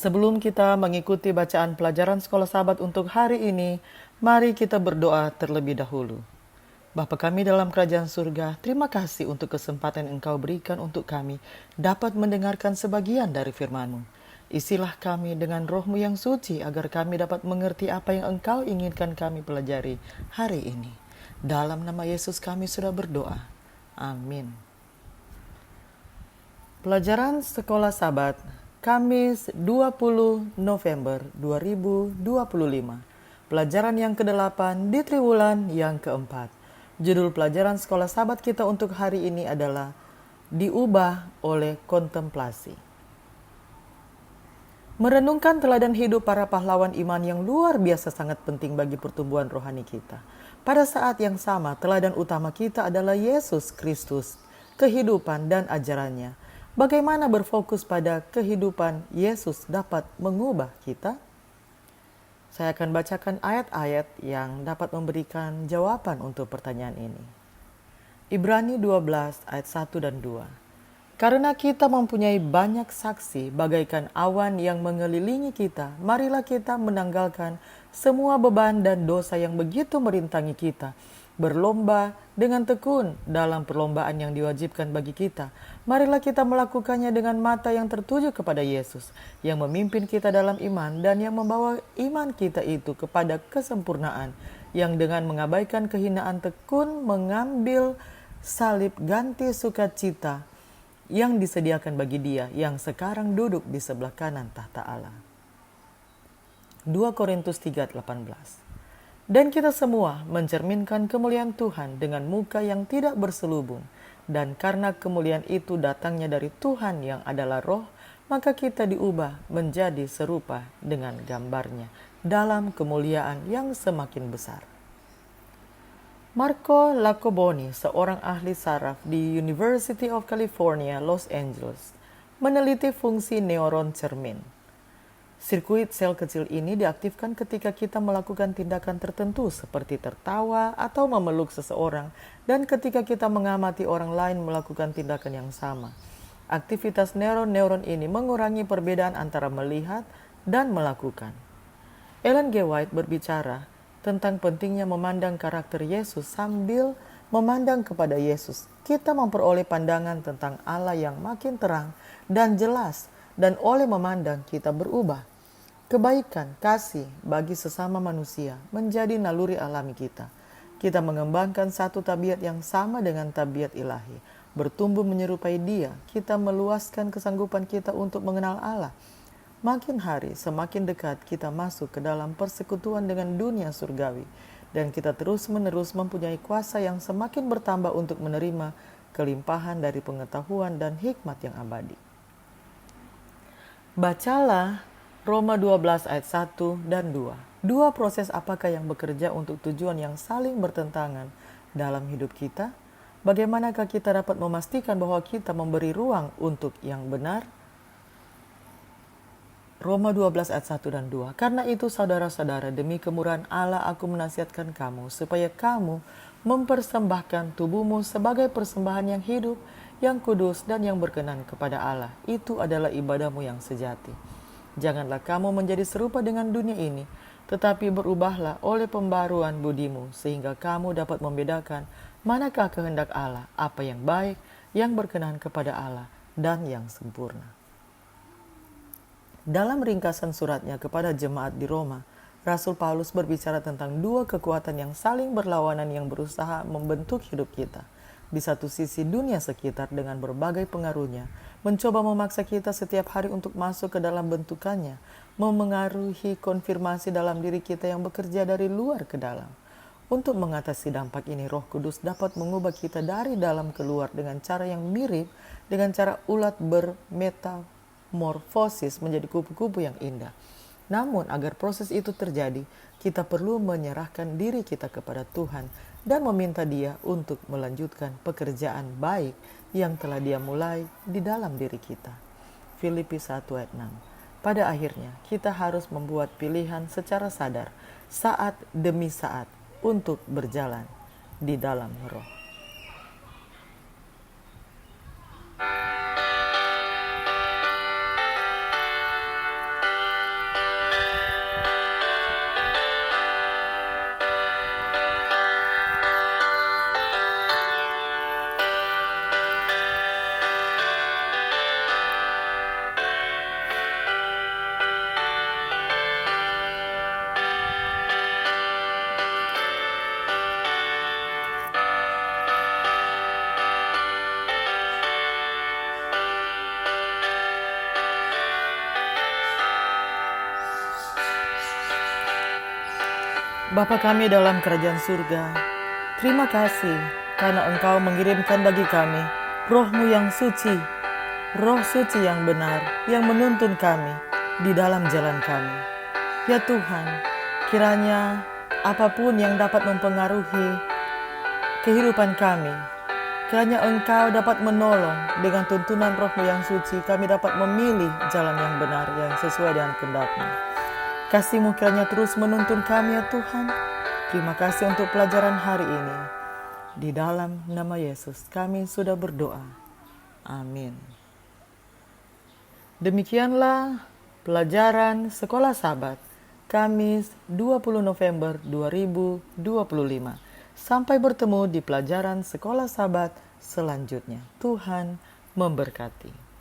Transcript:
Sebelum kita mengikuti bacaan pelajaran Sekolah Sahabat untuk hari ini, mari kita berdoa terlebih dahulu. Bapa kami dalam kerajaan surga, terima kasih untuk kesempatan Engkau berikan untuk kami dapat mendengarkan sebagian dari firman-Mu. Isilah kami dengan roh-Mu yang suci agar kami dapat mengerti apa yang Engkau inginkan kami pelajari hari ini. Dalam nama Yesus kami sudah berdoa. Amin. Pelajaran Sekolah Sahabat, Kamis 20 November 2025. Pelajaran yang ke-8 di triwulan yang keempat. Judul pelajaran Sekolah Sahabat kita untuk hari ini adalah Diubah oleh Kontemplasi. Merenungkan teladan hidup para pahlawan iman yang luar biasa sangat penting bagi pertumbuhan rohani kita. Pada saat yang sama, teladan utama kita adalah Yesus Kristus, kehidupan dan ajarannya. Bagaimana berfokus pada kehidupan Yesus dapat mengubah kita? Saya akan bacakan ayat-ayat yang dapat memberikan jawaban untuk pertanyaan ini. Ibrani 12 ayat 1 dan 2. Karena kita mempunyai banyak saksi bagaikan awan yang mengelilingi kita, marilah kita menanggalkan semua beban dan dosa yang begitu merintangi kita, berlomba dengan tekun dalam perlombaan yang diwajibkan bagi kita. Marilah kita melakukannya dengan mata yang tertuju kepada Yesus, yang memimpin kita dalam iman dan yang membawa iman kita itu kepada kesempurnaan, yang dengan mengabaikan kehinaan tekun mengambil salib ganti sukacita yang disediakan bagi Dia yang sekarang duduk di sebelah kanan tahta Allah. 2 Korintus 3:18. Dan kita semua mencerminkan kemuliaan Tuhan dengan muka yang tidak berselubung, dan karena kemuliaan itu datangnya dari Tuhan yang adalah Roh, maka kita diubah menjadi serupa dengan gambarnya dalam kemuliaan yang semakin besar. Marco Iacoboni, seorang ahli saraf di University of California, Los Angeles, meneliti fungsi neuron cermin. Sirkuit sel kecil ini diaktifkan ketika kita melakukan tindakan tertentu seperti tertawa atau memeluk seseorang dan ketika kita mengamati orang lain melakukan tindakan yang sama. Aktivitas neuron-neuron ini mengurangi perbedaan antara melihat dan melakukan. Ellen G. White berbicara tentang pentingnya memandang karakter Yesus sambil memandang kepada Yesus. Kita memperoleh pandangan tentang Allah yang makin terang dan jelas, dan oleh memandang kita berubah. Kebaikan, kasih bagi sesama manusia menjadi naluri alami kita. Kita mengembangkan satu tabiat yang sama dengan tabiat ilahi. Bertumbuh menyerupai Dia, kita meluaskan kesanggupan kita untuk mengenal Allah. Makin hari, semakin dekat kita masuk ke dalam persekutuan dengan dunia surgawi. Dan kita terus-menerus mempunyai kuasa yang semakin bertambah untuk menerima kelimpahan dari pengetahuan dan hikmat yang abadi. Bacalah Roma 12 ayat 1 dan 2. Dua proses apakah yang bekerja untuk tujuan yang saling bertentangan dalam hidup kita? Bagaimanakah kita dapat memastikan bahwa kita memberi ruang untuk yang benar? Roma 12 ayat 1 dan 2. Karena itu saudara-saudara, demi kemurahan Allah aku menasihatkan kamu, supaya kamu mempersembahkan tubuhmu sebagai persembahan yang hidup, yang kudus dan yang berkenan kepada Allah. Itu adalah ibadahmu yang sejati. Janganlah kamu menjadi serupa dengan dunia ini, tetapi berubahlah oleh pembaruan budimu, sehingga kamu dapat membedakan manakah kehendak Allah, apa yang baik, yang berkenan kepada Allah, dan yang sempurna. Dalam ringkasan suratnya kepada jemaat di Roma, Rasul Paulus berbicara tentang dua kekuatan yang saling berlawanan yang berusaha membentuk hidup kita. Di satu sisi, dunia sekitar dengan berbagai pengaruhnya mencoba memaksa kita setiap hari untuk masuk ke dalam bentukannya, memengaruhi konfirmasi dalam diri kita yang bekerja dari luar ke dalam. Untuk mengatasi dampak ini, Roh Kudus dapat mengubah kita dari dalam keluar dengan cara yang mirip dengan cara ulat bermetamorfosis menjadi kupu-kupu yang indah. Namun, agar proses itu terjadi, kita perlu menyerahkan diri kita kepada Tuhan dan meminta Dia untuk melanjutkan pekerjaan baik yang telah Dia mulai di dalam diri kita. Filipi 1 ayat 6. Pada akhirnya, kita harus membuat pilihan secara sadar, saat demi saat, untuk berjalan di dalam Roh. Bapa kami dalam kerajaan surga, terima kasih karena Engkau mengirimkan bagi kami Roh-Mu yang suci, Roh suci yang benar, yang menuntun kami di dalam jalan kami. Ya Tuhan, kiranya apapun yang dapat mempengaruhi kehidupan kami, kiranya Engkau dapat menolong dengan tuntunan Roh-Mu yang suci, kami dapat memilih jalan yang benar, yang sesuai dengan kehendak-Mu. Kasih-Mu kiranya terus menuntun kami ya Tuhan. Terima kasih untuk pelajaran hari ini. Di dalam nama Yesus kami sudah berdoa. Amin. Demikianlah pelajaran Sekolah Sabat Kamis 20 November 2025. Sampai bertemu di pelajaran Sekolah Sabat selanjutnya. Tuhan memberkati.